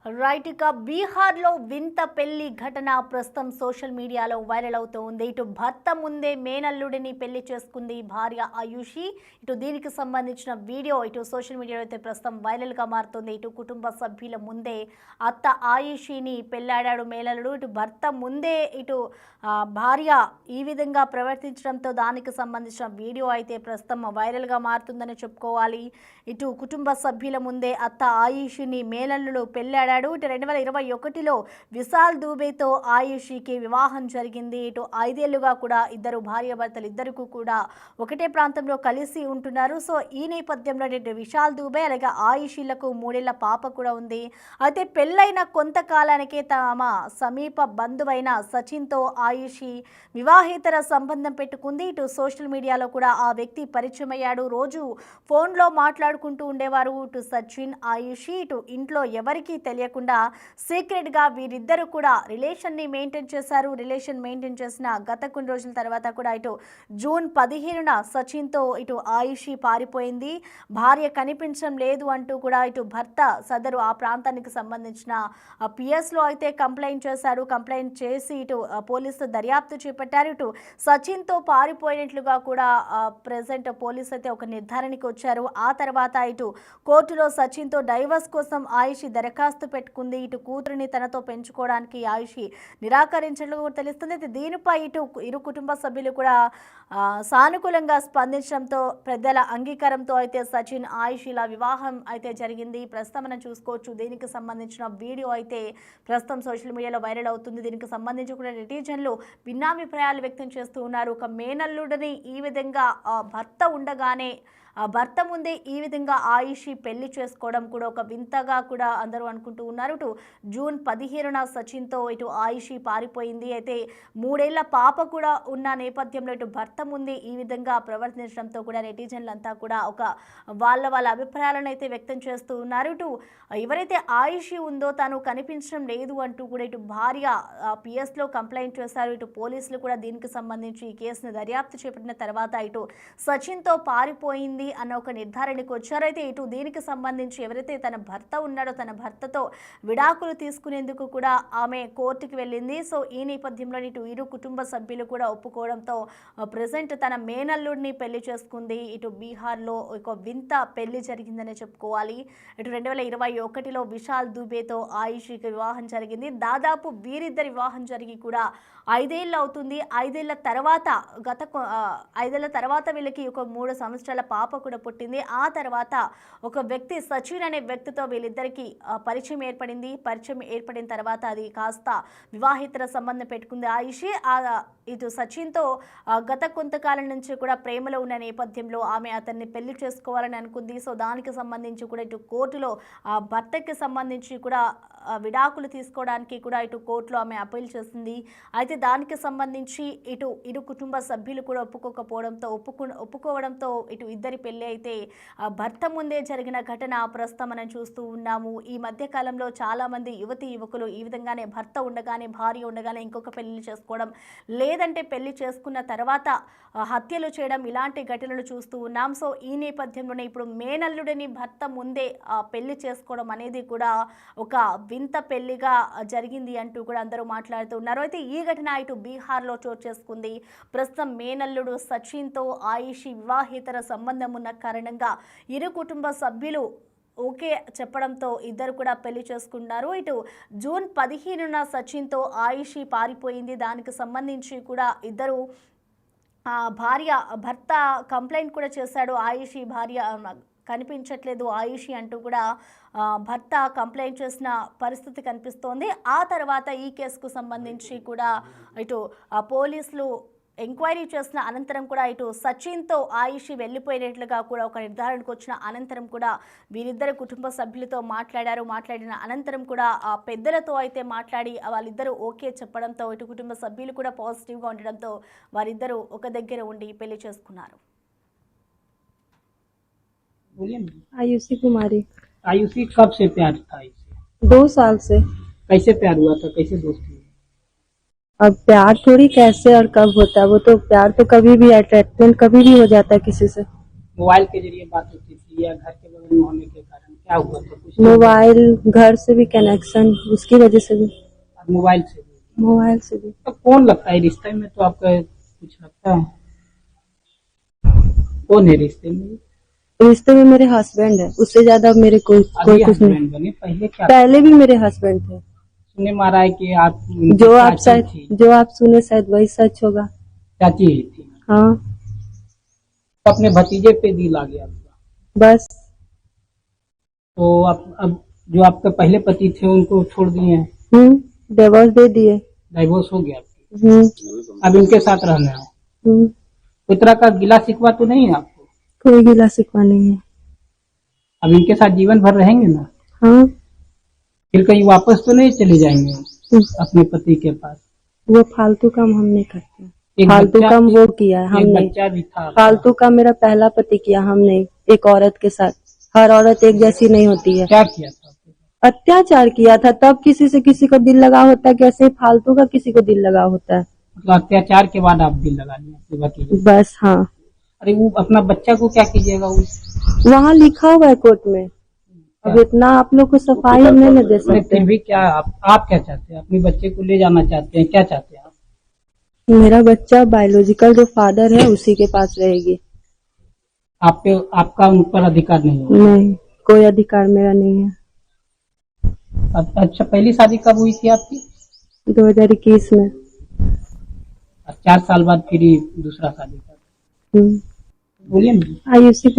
Right ఇక బీహార్లో వింత పెళ్లి ఘటన ప్రస్తుతం సోషల్ మీడియాలో వైరల్ అవుతూ ఉంది. ఇటు భర్త ముందే మేనల్లుడిని పెళ్లి చేసుకుంది భార్య ఆయుషి. ఇటు దీనికి సంబంధించిన వీడియో ఇటు సోషల్ మీడియాలో అయితే ప్రస్తుతం వైరల్గా మారుతుంది. ఇటు కుటుంబ సభ్యుల ముందే అత్త ఆయుషిని పెళ్లాడాడు మేనల్లుడు. ఇటు భర్త ముందే ఇటు భార్య ఈ విధంగా ప్రవర్తించడంతో దానికి సంబంధించిన వీడియో అయితే ప్రస్తుతం వైరల్గా మారుతుందని చెప్పుకోవాలి. ఇటు కుటుంబ సభ్యుల ముందే అత్త ఆయుషిని మేనల్లుడు పెళ్లాడాడు. ఇటు 2021లో విశాల్ దూబేతో ఆయుషికి వివాహం జరిగింది. ఇటు 5 ఏళ్లుగా కూడా ఇద్దరు భార్యాభర్తలు ఇద్దరికి కూడా ఒకటే ప్రాంతంలో కలిసి ఉంటున్నారు. సో ఈ నేపథ్యంలో ఇటు విశాల్ దూబే అలాగే ఆయుషిలకు 3 ఏళ్ల పాప కూడా ఉంది. అయితే పెళ్లైన కొంతకాలానికే తమ సమీప బంధువైన సచిన్తో ఆయుషి వివాహేతర సంబంధం పెట్టుకుంది. ఇటు సోషల్ మీడియాలో కూడా ఆ వ్యక్తి పరిచయం అయ్యాడు. రోజు ఫోన్లో మాట్లాడుకుంటూ ఉండేవారు. ఇటు సచిన్ ఆయుషి ఇటు ఇంట్లో ఎవరికీ తెలియకుండా సీక్రెట్గా వీరిద్దరూ కూడా రిలేషన్ని మెయింటైన్ చేశారు. రిలేషన్ మెయింటైన్ చేసిన గత కొన్ని రోజుల తర్వాత కూడా ఇటు జూన్ 15న సచిన్తో ఇటు ఆయుషి పారిపోయింది. భార్య కనిపించడం లేదు అంటూ కూడా ఇటు భర్త సదరు ఆ ప్రాంతానికి సంబంధించిన పిఎస్లో అయితే కంప్లైంట్ చేశారు. కంప్లైంట్ చేసి ఇటు పోలీసులు దర్యాప్తు చేపట్టారు. ఇటు సచిన్తో పారిపోయినట్లుగా కూడా ప్రెసెంట్ పోలీసు అయితే ఒక నిర్ధారణకి వచ్చారు. ఆ తర్వాత ఇటు కోర్టులో సచిన్తో డైవర్స్ కోసం ఆయుషి దరఖాస్తు పెట్టుకుంది. ఇటు కూతురిని తనతో పెంచుకోవడానికి ఆయుషి నిరాకరించినట్లు తెలుస్తుంది. దీనిపై ఇటు ఇరు కుటుంబ సభ్యులు కూడా సానుకూలంగా స్పందించడంతో పెద్దల అంగీకారంతో అయితే సచిన్ ఆయుషిల వివాహం అయితే జరిగింది. ప్రస్తుతం మనం చూసుకోవచ్చు. దీనికి సంబంధించిన వీడియో అయితే ప్రస్తుతం సోషల్ మీడియాలో వైరల్ అవుతుంది. దీనికి సంబంధించి కూడా నెటిజన్లు భిన్నాభిప్రాయాలు వ్యక్తం చేస్తూ ఉన్నారు. ఒక మేనల్లుడిని ఈ విధంగా భర్త ఉండగానే భర్త ముందే ఈ విధంగా ఆయుషి పెళ్లి చేసుకోవడం కూడా ఒక వింతగా కూడా అందరూ అనుకుంటూ ఉన్నారు. ఇటు జూన్ 15న సచిన్తో ఇటు ఆయుషి పారిపోయింది. అయితే 3 ఏళ్ల పాప కూడా ఉన్న నేపథ్యంలో ఇటు భర్త ముందే ఈ విధంగా ప్రవర్తించడంతో కూడా నెటిజన్లంతా కూడా ఒక వాళ్ళ అభిప్రాయాలను అయితే వ్యక్తం చేస్తూ ఉన్నారు. ఇటు ఎవరైతే ఆయుషి ఉందో తను కనిపించడం లేదు అంటూ కూడా ఇటు భార్య పిఎస్లో కంప్లైంట్ చేశారు. ఇటు పోలీసులు కూడా దీనికి సంబంధించి ఈ కేసును దర్యాప్తు చేపట్టిన తర్వాత ఇటు సచిన్తో పారిపోయింది అన్న ఒక నిర్ధారణకు వచ్చారు. అయితే ఇటు దీనికి సంబంధించి ఎవరైతే తన భర్త ఉన్నాడో తన భర్తతో విడాకులు తీసుకునేందుకు కూడా ఆమె కోర్టుకి వెళ్ళింది. సో ఈ నేపథ్యంలో ఇటు ఇరు కుటుంబ సభ్యులు కూడా ఒప్పుకోవడంతో ప్రెసెంట్ తన మేనల్లుడిని పెళ్లి చేసుకుంది. ఇటు బీహార్లో ఒక వింత పెళ్లి జరిగిందనే చెప్పుకోవాలి. ఇటు 2021లో విశాల్ దూబేతో ఆయుషికి వివాహం జరిగింది. దాదాపు వీరిద్దరి వివాహం జరిగి కూడా 5 ఏళ్ళు అవుతుంది. 5 ఏళ్ల తర్వాత వీళ్ళకి ఒక 3 సంవత్సరాల పాప కూడా పుట్టింది. ఆ తర్వాత ఒక వ్యక్తి సచిన్ అనే వ్యక్తితో వీళ్ళిద్దరికి పరిచయం ఏర్పడిన తర్వాత అది కాస్త వివాహితర సంబంధం పెట్టుకుంది ఆయుషి. ఇటు సచిన్తో గత కొంతకాలం నుంచి కూడా ప్రేమలో ఉన్న నేపథ్యంలో ఆమె అతన్ని పెళ్లి చేసుకోవాలని అనుకుంది. సో దానికి సంబంధించి కూడా ఇటు కోర్టులో భర్తకి సంబంధించి కూడా విడాకులు తీసుకోవడానికి కూడా ఇటు కోర్టులో ఆమె అప్పీల్ చేసింది. అయితే దానికి సంబంధించి ఇటు ఇరు కుటుంబ సభ్యులు కూడా ఒప్పుకోవడంతో ఇటు ఇద్దరి పెళ్లి అయితే భర్త ముందే జరిగిన ఘటన ప్రస్తుతం మనం చూస్తూ ఉన్నాము. ఈ మధ్య కాలంలో చాలా మంది యువకులు ఈ విధంగానే భర్త ఉండగానే భార్య ఉండగానే ఇంకొక పెళ్లి చేసుకోవడం లేదంటే పెళ్లి చేసుకున్న తర్వాత హత్యలు చేయడం ఇలాంటి ఘటనలు చూస్తూ ఉన్నాం. సో ఈ నేపథ్యంలోనే ఇప్పుడు మేనల్లుడిని భర్త ముందే పెళ్లి చేసుకోవడం అనేది కూడా ఒక వింత పెళ్లిగా జరిగింది అంటూ కూడా అందరూ మాట్లాడుతూ ఉన్నారు. అయితే ఈ ఘటన ఇటు బీహార్లో చోటు చేసుకుంది. ప్రస్తుతం మేనల్లుడు సచిన్తో ఆయుషి వివాహేతర సంబంధం ఉన్న కారణంగా ఇరు కుటుంబ సభ్యులు ఓకే చెప్పడంతో ఇద్దరు కూడా పెళ్లి చేసుకున్నారు. ఇటు జూన్ 15న సచిన్తో ఆయుషి పారిపోయింది. దానికి సంబంధించి కూడా ఇద్దరు భర్త కంప్లైంట్ కూడా చేశాడు. ఆయుషి భార్య కనిపించట్లేదు ఆయుషి అంటూ కూడా భర్త కంప్లైంట్ చేసిన పరిస్థితి కనిపిస్తోంది. ఆ తర్వాత ఈ కేసుకు సంబంధించి కూడా ఇటు పోలీసులు ఎంక్వైరీ చేసిన అనంతరం కూడా ఇటు సచిన్తో ఆయుషి వెళ్ళిపోయినట్లుగా కూడా ఒక నిర్ధారణకు వచ్చిన అనంతరం కూడా వీరిద్దరు కుటుంబ సభ్యులతో మాట్లాడిన అనంతరం కూడా ఆ పెద్దలతో అయితే మాట్లాడి వాళ్ళిద్దరూ ఓకే చెప్పడంతో ఇటు కుటుంబ సభ్యులు కూడా పాజిటివ్గా ఉండడంతో వారిద్దరూ ఒక దగ్గర ఉండి పెళ్లి చేసుకున్నారు. आयुषी कुमारी। आयुषी कब से प्यार था इसे? 2 साल से। कैसे प्यार हुआ था, कैसे दोस्ती हुई? अब प्यार थोड़ी कैसे और कब होता है, वो तो प्यार तो कभी भी अट्रैक्शन कभी भी हो जाता है किसी से। मोबाइल के जरिए बात होती थी या घर के बगल में होने के कारण? क्या हुआ था कुछ? मोबाइल घर से भी कनेक्शन, उसकी वजह से भी, मोबाइल से भी? मोबाइल से भी। तो कौन लगता है रिश्ते में, तो आपका कुछ लगता है? कौन है रिश्ते में? रिश्ते में मेरे हस्बैंड है, उससे ज्यादा मेरे कोई अभी कुछ नहीं। हस्बैंड बने, पहले क्या? पहले भी मेरे हस्बैंड थे। सुनने में आ रहा है कि आप जो आप सुने शायद वही सच होगा। चाची ही थी, हाँ तो अपने भतीजे पे दिल आ गया आपका। बस। तो आप अब जो आपके पहले पति थे उनको छोड़ दिए हैं, डिवोर्स दे दिए। डाइवोर्स हो गया आपकी, अब इनके साथ रहना है। कोई तरह का गिला शिकवा तो नहीं है आपको? कोई गिला शिकवा नहीं है। अब इनके साथ जीवन भर रहेंगे ना? हाँ। फिर कहीं वापस तो नहीं चले जाएंगे अपने पति के पास? वो फालतू काम हम नहीं करते। एक फालतू बच्चा- काम वो किया है, हम एक नहीं। बच्चा भी था। फालतू काम मेरा पहला पति किया, हम नहीं। एक औरत के साथ, हर औरत एक जैसी नहीं होती है। क्या किया था आपके साथ? अत्याचार किया था, तब किसी से किसी को दिल लगा होता है, कैसे फालतू का किसी को दिल लगा होता है। मतलब अत्याचार के बाद आप दिल लगा लिए अपने भतीजे? बस हाँ। अरे वो अपना बच्चा को क्या कीजिएगा? वहाँ लिखा हुआ है कोर्ट में। अब इतना आप लोग को सफाई हम नहीं न दे सकते। फिर भी क्या आप क्या चाहते हैं? अपने बच्चे को ले जाना चाहते हैं? क्या चाहते हैं आप? मेरा बच्चा बायोलॉजिकल जो फादर है उसी के पास रहेगी। आप पे आपका उन पर अधिकार नहीं है? नहीं, कोई अधिकार मेरा नहीं है। अच्छा, पहली शादी कब हुई थी आपकी? 2021 में। 4 साल बाद फिर दूसरा शादी कर? बोलिए ना। आयुषी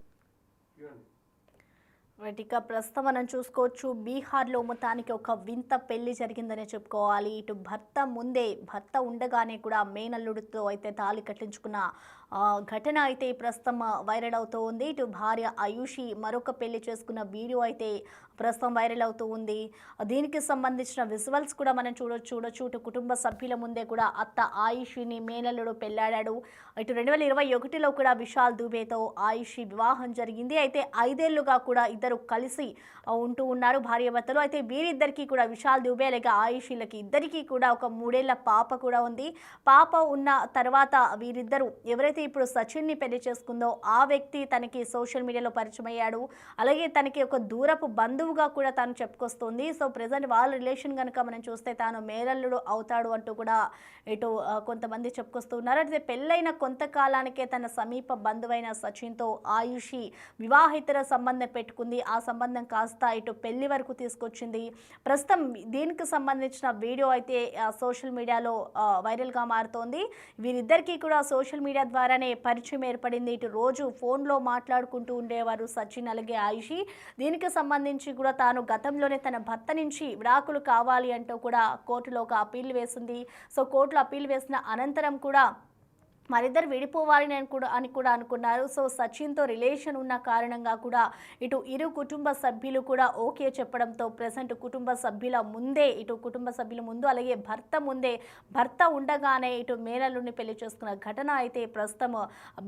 ఇక ప్రస్తుతం మనం చూసుకోవచ్చు బీహార్లో మొత్తానికి ఒక వింత పెళ్లి జరిగిందనే చెప్పుకోవాలి. ఇటు భర్త ఉండగానే కూడా మేనల్లుడితో అయితే తాళి కట్టించుకున్న ఘటన అయితే ప్రస్తుతం వైరల్ అవుతూ ఉంది. ఇటు భార్య ఆయుషి మరొక పెళ్లి చేసుకున్న వీడియో అయితే ప్రస్తుతం వైరల్ అవుతూ ఉంది. దీనికి సంబంధించిన విజువల్స్ కూడా మనం చూడొచ్చు. ఇటు కుటుంబ సభ్యుల ముందే కూడా అత్త ఆయుషిని మేనల్లుడు పెళ్లాడాడు. ఇటు 2021లో కూడా విశాల్ దుబేతో ఆయుషి వివాహం జరిగింది. అయితే 5 ఏళ్లుగా కూడా ఇద్దరు కలిసి ఉంటూ ఉన్నారు భార్యాభర్తలు. అయితే వీరిద్దరికీ కూడా విశాల్ దుబే లేక ఆయుషిలకి ఇద్దరికీ కూడా ఒక 3 ఏళ్ల పాప కూడా ఉంది. పాప ఉన్న తర్వాత వీరిద్దరు ఎవరైతే ఇప్పుడు సచిన్ని పెళ్లి చేసుకుందో ఆ వ్యక్తి తనకి సోషల్ మీడియాలో పరిచయం అయ్యాడు. అలాగే తనకి ఒక దూరపు బంధువుగా కూడా తాను చెప్పుకొస్తుంది. సో ప్రెజెంట్ వాళ్ళ రిలేషన్ కనుక మనం చూస్తే తాను మేనల్లుడు అవుతాడు అంటూ కూడా ఇటు కొంతమంది చెప్పుకొస్తూ ఉన్నారు. అయితే పెళ్ళైన కొంతకాలానికే తన సమీప బంధువైన సచిన్తో ఆయుషి వివాహితర సంబంధం పెట్టుకుంది. ఆ సంబంధం కాస్త ఇటు పెళ్లి వరకు తీసుకొచ్చింది. ప్రస్తుతం దీనికి సంబంధించిన వీడియో అయితే సోషల్ మీడియాలో వైరల్గా మారుతోంది. వీరిద్దరికీ కూడా సోషల్ మీడియా ద్వారానే పరిచయం ఏర్పడింది. ఇటు రోజు ఫోన్లో మాట్లాడుకుంటూ ఉండేవారు సచిన్ అలాగే ఆయుషి. దీనికి సంబంధించి కూడా తాను గతంలోనే తన భర్త నుంచి విడాకులు కావాలి అంటూ కూడా కోర్టులో ఒక అప్పీల్ వేసింది. సో కోర్టులో అప్పీల్ వేసిన అనంతరం కూడా మరిద్దరు విడిపోవాలి అని కూడా అనుకున్నారు. సో సచిన్తో రిలేషన్ ఉన్న కారణంగా కూడా ఇటు ఇరు కుటుంబ సభ్యులు కూడా ఓకే చెప్పడంతో ప్రెసెంట్ కుటుంబ సభ్యుల ముందు అలాగే భర్త ఉండగానే ఇటు మేనల్లుడిని పెళ్లి చేసుకున్న ఘటన అయితే ప్రస్తుతం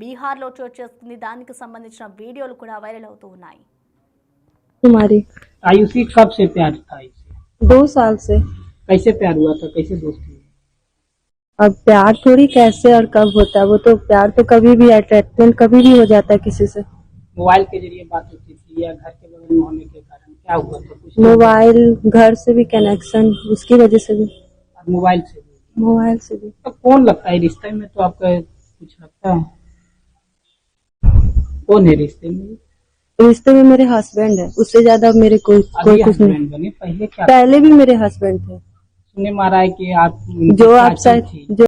బీహార్లో చోటు చేసుకుంది. దానికి సంబంధించిన వీడియోలు కూడా వైరల్ అవుతూ ఉన్నాయి. तुम्हारी आयुषी कब से प्यार था इसे? 2 साल से। कैसे प्यार हुआ था? कैसे दोस्ती हुई? अब प्यार थोड़ी कैसे और कब होता है, वो तो प्यार तो कभी भी अट्रैक्शन कभी भी हो जाता है किसी से। मोबाइल के जरिए बात होती थी या घर के बगल में होने के कारण क्या हुआ था कुछ? मोबाइल घर से भी कनेक्शन, उसकी वजह से भी, मोबाइल से भी। तो कौन लगता है रिश्ते में, तो आपका कुछ लगता है? कौन है रिश्ते में? रिश्ते में मेरे हस्बैंड है, उससे ज्यादा मेरे कोई कुछ नहीं। हस्बैंड बने, पहले क्या? पहले भी मेरे हस्बैंड थे। सुनने में आ रहा है कि आप जो